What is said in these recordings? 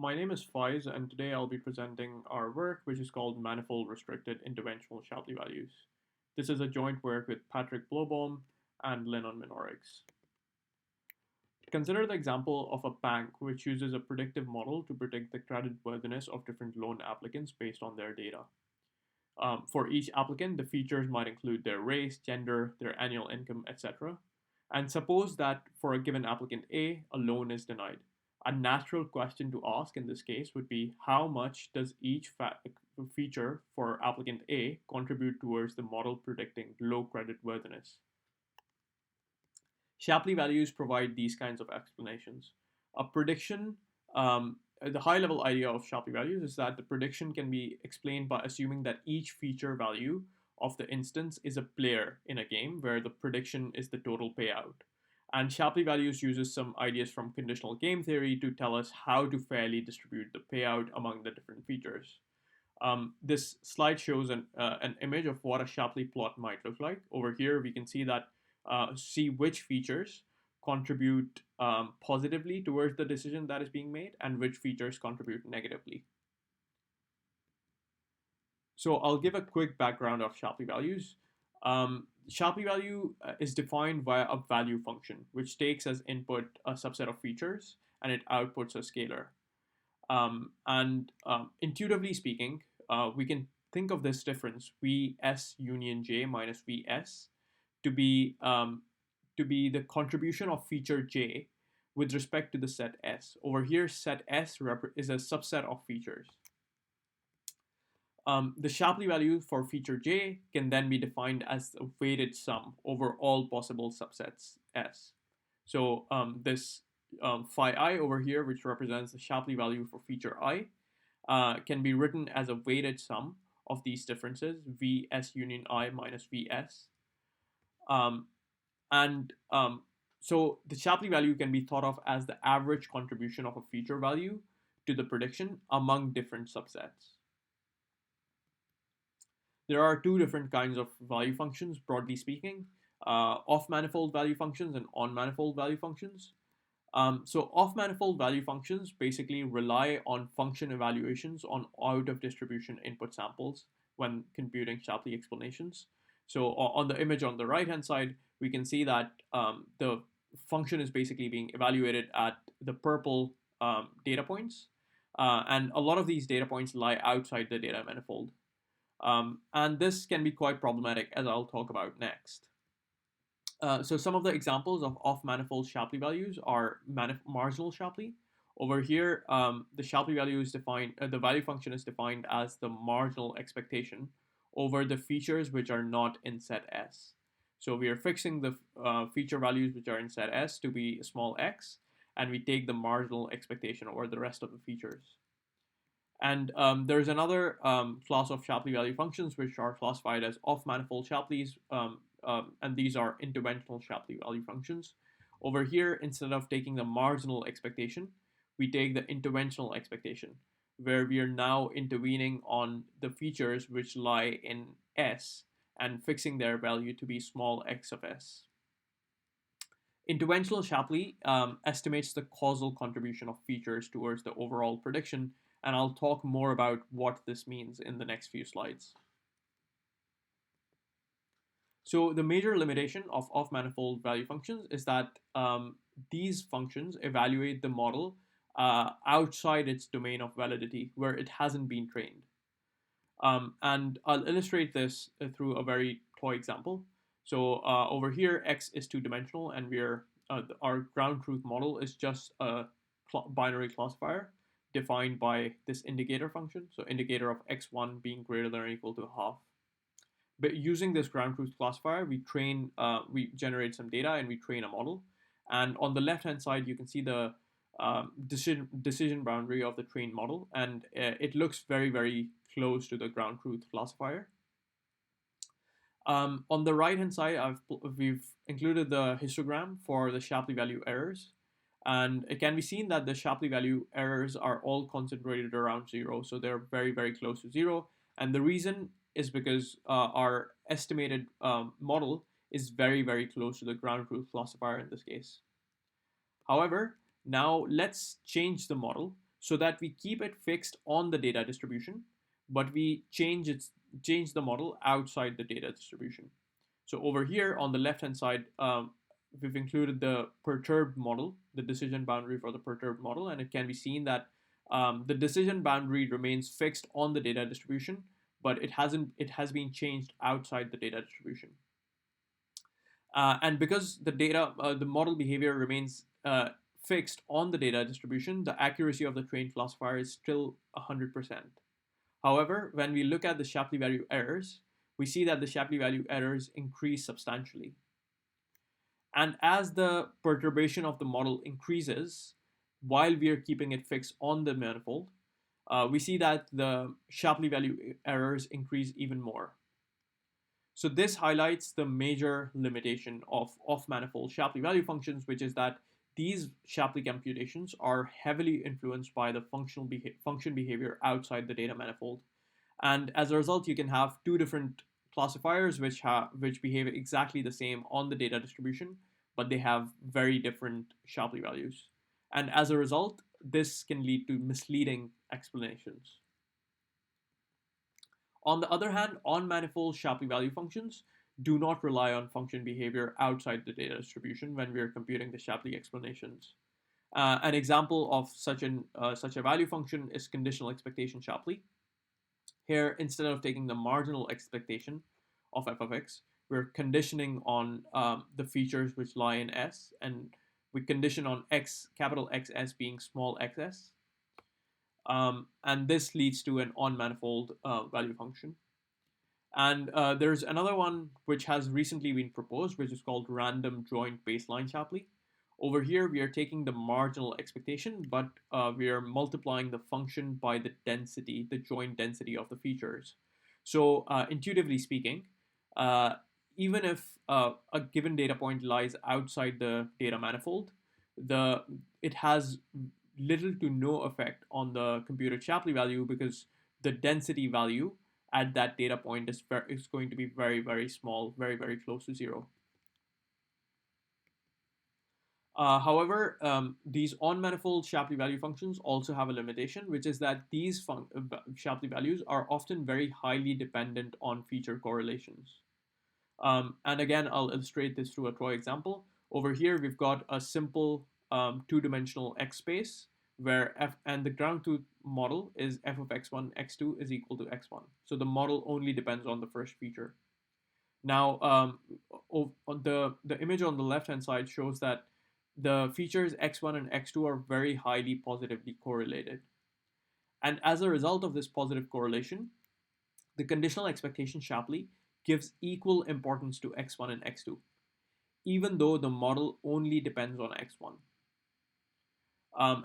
My name is Faiz, and today I'll be presenting our work, which is called Manifold Restricted Interventional Shapley Values. This is a joint work with Patrick Blobohm and Lennon Minorix. Consider the example of a bank which uses a predictive model to predict the creditworthiness of different loan applicants based on their data. For each applicant, the features might include their race, gender, their annual income, etc. And suppose that for a given applicant A loan is denied. A natural question to ask in this case would be how much does each feature for applicant A contribute towards the model predicting low credit worthiness? Shapley values provide these kinds of explanations. A prediction, the high level idea of Shapley values is that the prediction can be explained by assuming that each feature value of the instance is a player in a game where the prediction is the total payout. And Shapley values uses some ideas from conditional game theory to tell us how to fairly distribute the payout among the different features. This slide shows an image of what a Shapley plot might look like. Over here, we can see that see which features contribute positively towards the decision that is being made and which features contribute negatively. So I'll give a quick background of Shapley values. Shapley value is defined via a value function, which takes as input a subset of features and it outputs a scalar. Intuitively speaking, we can think of this difference Vs union j minus Vs to be the contribution of feature j with respect to the set S. Over here, set S is a subset of features. The Shapley value for feature j can then be defined as a weighted sum over all possible subsets S. So this phi I over here, which represents the Shapley value for feature I, can be written as a weighted sum of these differences, Vs union I minus Vs. So the Shapley value can be thought of as the average contribution of a feature value to the prediction among different subsets. There are two different kinds of value functions, broadly speaking, off-manifold value functions and on-manifold value functions. So off-manifold value functions basically rely on function evaluations on out-of-distribution input samples when computing Shapley explanations. So on the image on the right-hand side, we can see that the function is basically being evaluated at the purple data points. And a lot of these data points lie outside the data manifold. And this can be quite problematic, as I'll talk about next. So some of the examples of off-manifold Shapley values are marginal Shapley. Over here, the Shapley value is defined, the value function is defined as the marginal expectation over the features which are not in set S. So we are fixing the feature values which are in set S to be small x, and we take the marginal expectation over the rest of the features. And there's another class of Shapley value functions which are classified as off-manifold Shapleys, and these are interventional Shapley value functions. Over here, instead of taking the marginal expectation, we take the interventional expectation, where we are now intervening on the features which lie in S and fixing their value to be small x of S. Interventional Shapley estimates the causal contribution of features towards the overall prediction, and I'll talk more about what this means in the next few slides. So the major limitation of off-manifold value functions is that these functions evaluate the model outside its domain of validity, where it hasn't been trained. And I'll illustrate this through a very toy example. So over here, x is two-dimensional, and our ground truth model is just a binary classifier defined by this indicator function. So indicator of x1 being greater than or equal to half. But using this ground truth classifier, we generate some data and we train a model. And on the left-hand side, you can see the decision boundary of the trained model, and it looks very, very close to the ground truth classifier. On the right-hand side, we've included the histogram for the Shapley value errors. And it can be seen that the Shapley value errors are all concentrated around 0. So they're very, very close to 0. And the reason is because our estimated model is very, very close to the ground truth classifier in this case. However, now let's change the model so that we keep it fixed on the data distribution, but we change the model outside the data distribution. So over here on the left hand side, we've included the perturbed model, the decision boundary for the perturbed model, and it can be seen that the decision boundary remains fixed on the data distribution, but it has been changed outside the data distribution. And because the model behavior remains fixed on the data distribution, the accuracy of the trained classifier is still 100%. However, when we look at the Shapley value errors, we see that the Shapley value errors increase substantially. And as the perturbation of the model increases, while we are keeping it fixed on the manifold, we see that the Shapley value errors increase even more. So this highlights the major limitation of off-manifold Shapley value functions, which is that these Shapley computations are heavily influenced by the function behavior outside the data manifold. And as a result, you can have two different classifiers which behave exactly the same on the data distribution, but they have very different Shapley values. And as a result, this can lead to misleading explanations. On the other hand, on-manifold Shapley value functions do not rely on function behavior outside the data distribution when we are computing the Shapley explanations. An example of such a value function is conditional expectation Shapley. Here, instead of taking the marginal expectation of f of x, we're conditioning on the features which lie in S, and we condition on x, capital XS being small xs. And this leads to an on-manifold value function. And there's another one which has recently been proposed, which is called random joint baseline Shapley. Over here, we are taking the marginal expectation, but we are multiplying the function by the density, the joint density of the features. So intuitively speaking, even if a given data point lies outside the data manifold, it has little to no effect on the computed Shapley value because the density value at that data point is going to be very, very small, very, very close to zero. However, these on-manifold Shapley value functions also have a limitation, which is that these Shapley values are often very highly dependent on feature correlations. And again, I'll illustrate this through a toy example. Over here, we've got a simple two-dimensional X space where the ground truth model is f of x1, x2 is equal to x1. So the model only depends on the first feature. Now, the image on the left-hand side shows that the features x1 and x2 are very highly positively correlated. And as a result of this positive correlation, the conditional expectation Shapley gives equal importance to x1 and x2, even though the model only depends on x1.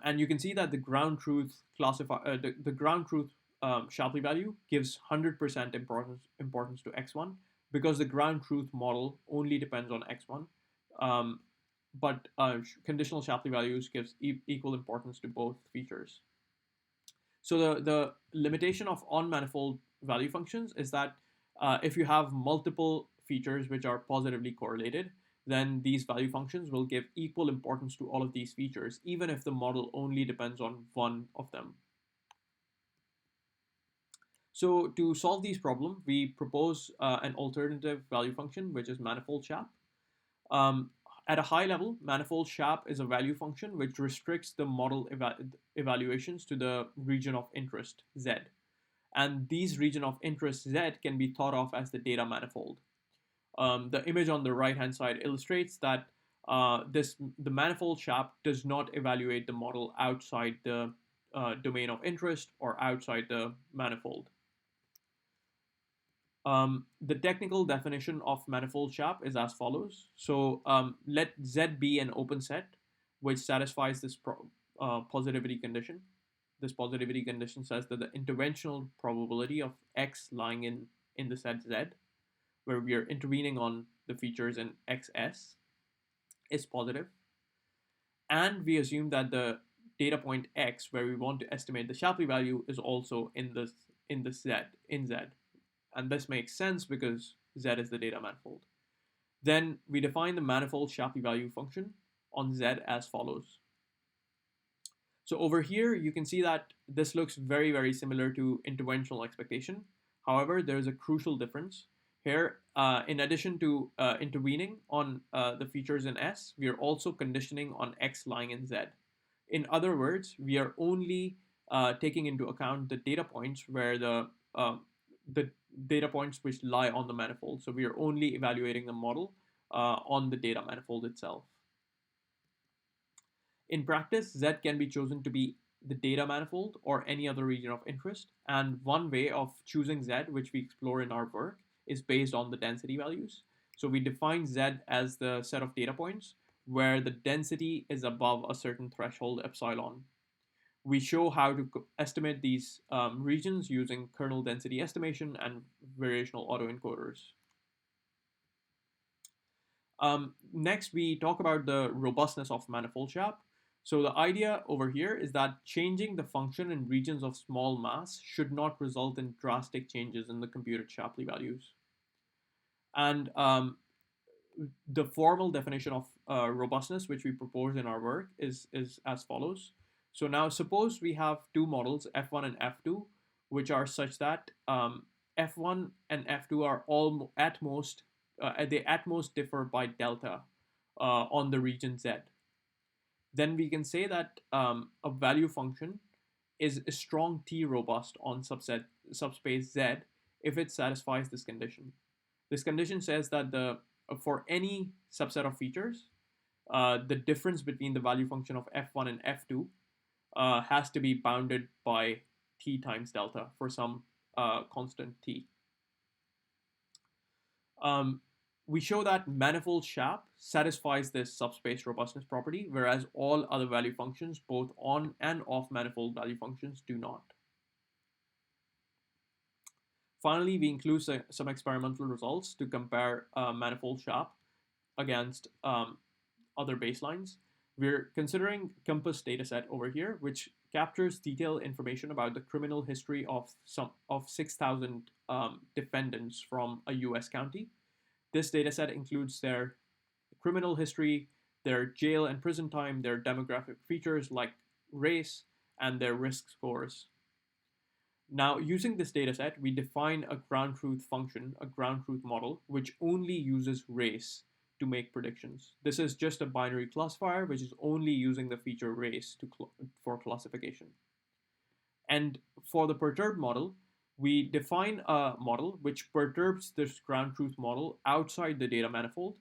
And you can see that the ground truth the ground truth Shapley value gives 100% importance to x1 because the ground truth model only depends on x1. But conditional Shapley values gives equal importance to both features. So the limitation of on-manifold value functions is that if you have multiple features which are positively correlated, then these value functions will give equal importance to all of these features, even if the model only depends on one of them. So to solve these problems, we propose an alternative value function, which is ManifoldShap. At a high level, ManifoldShap is a value function which restricts the model evaluations to the region of interest, Z. And these region of interest, Z, can be thought of as the data manifold. The image on the right-hand side illustrates that the ManifoldShap does not evaluate the model outside the domain of interest or outside the manifold. The technical definition of ManifoldShap is as follows. So let Z be an open set which satisfies this positivity condition. This positivity condition says that the interventional probability of X lying in the set Z, where we are intervening on the features in XS, is positive. And we assume that the data point X, where we want to estimate the Shapley value, is also in Z. And this makes sense because Z is the data manifold. Then we define the manifold Shapley value function on Z as follows. So over here, you can see that this looks very, very similar to interventional expectation. However, there's a crucial difference. Here, in addition to intervening on the features in S, we are also conditioning on X lying in Z. In other words, we are only taking into account the data points where the data points which lie on the manifold. So we are only evaluating the model on the data manifold itself. In practice, Z can be chosen to be the data manifold or any other region of interest. And one way of choosing Z, which we explore in our work, is based on the density values. So we define Z as the set of data points where the density is above a certain threshold epsilon. We show how to estimate these regions using kernel density estimation and variational autoencoders. Next, we talk about the robustness of ManifoldShap. So the idea over here is that changing the function in regions of small mass should not result in drastic changes in the computed Shapley values. And the formal definition of robustness, which we propose in our work, is as follows. So now suppose we have two models, F1 and F2, which are such that F1 and F2 are all at most, they at most differ by delta on the region Z. Then we can say that a value function is a strong T robust on subspace Z if it satisfies this condition. This condition says that for any subset of features, the difference between the value function of F1 and F2 has to be bounded by T times delta for some constant T. We show that ManifoldShap satisfies this subspace robustness property, whereas all other value functions, both on and off manifold value functions, do not. Finally, we include some experimental results to compare ManifoldShap against other baselines. We're considering Compass dataset over here, which captures detailed information about the criminal history of 6,000 defendants from a US county. This dataset includes their criminal history, their jail and prison time, their demographic features like race, and their risk scores. Now, using this dataset, we define a ground truth function, a ground truth model, which only uses race to make predictions. This is just a binary classifier, which is only using the feature race for classification. And for the perturbed model, we define a model which perturbs this ground truth model outside the data manifold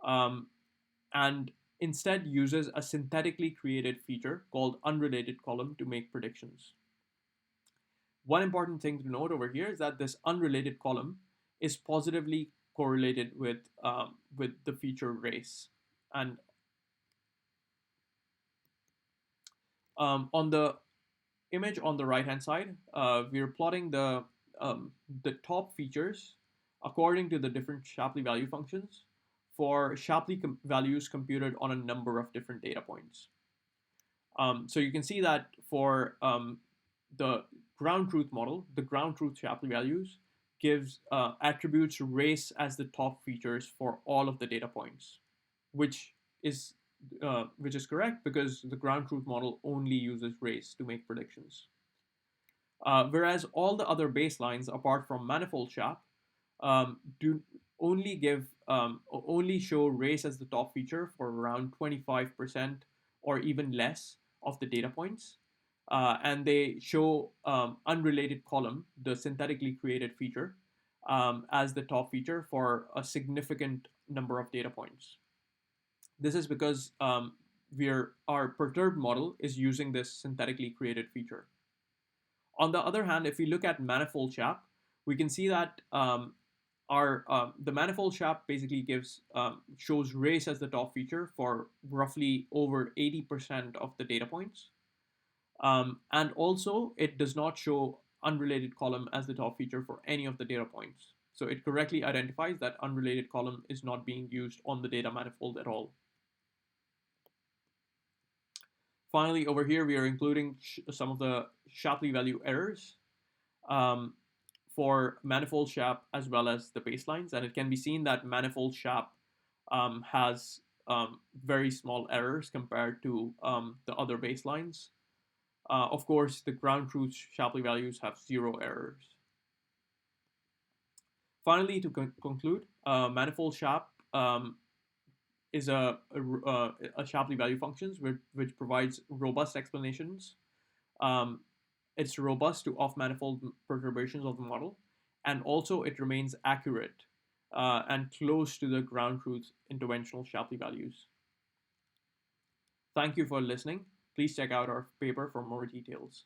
and instead uses a synthetically created feature called unrelated column to make predictions. One important thing to note over here is that this unrelated column is positively correlated with the feature race. And on the image on the right hand side, we're plotting the top features according to the different Shapley value functions for Shapley values computed on a number of different data points. So you can see that for the ground truth model, the ground truth Shapley values gives attributes race as the top features for all of the data points, which is correct because the ground truth model only uses race to make predictions. Whereas all the other baselines, apart from ManifoldShap, do only show race as the top feature for around 25% or even less of the data points. And they show unrelated column, the synthetically created feature, as the top feature for a significant number of data points. This is because our perturbed model is using this synthetically created feature. On the other hand, if we look at ManifoldShap, we can see that the ManifoldShap basically shows race as the top feature for roughly over 80% of the data points. And also, it does not show unrelated column as the top feature for any of the data points. So it correctly identifies that unrelated column is not being used on the data manifold at all. Finally, over here, we are including some of the Shapley value errors for ManifoldShap as well as the baselines. And it can be seen that ManifoldShap has very small errors compared to the other baselines. Of course, the ground truth Shapley values have zero errors. Finally, to conclude, ManifoldShap is a Shapley value functions which provides robust explanations. Um, it's robust to off-manifold perturbations of the model, and also it remains accurate and close to the ground truth interventional Shapley values. Thank you for listening. Please check out our paper for more details.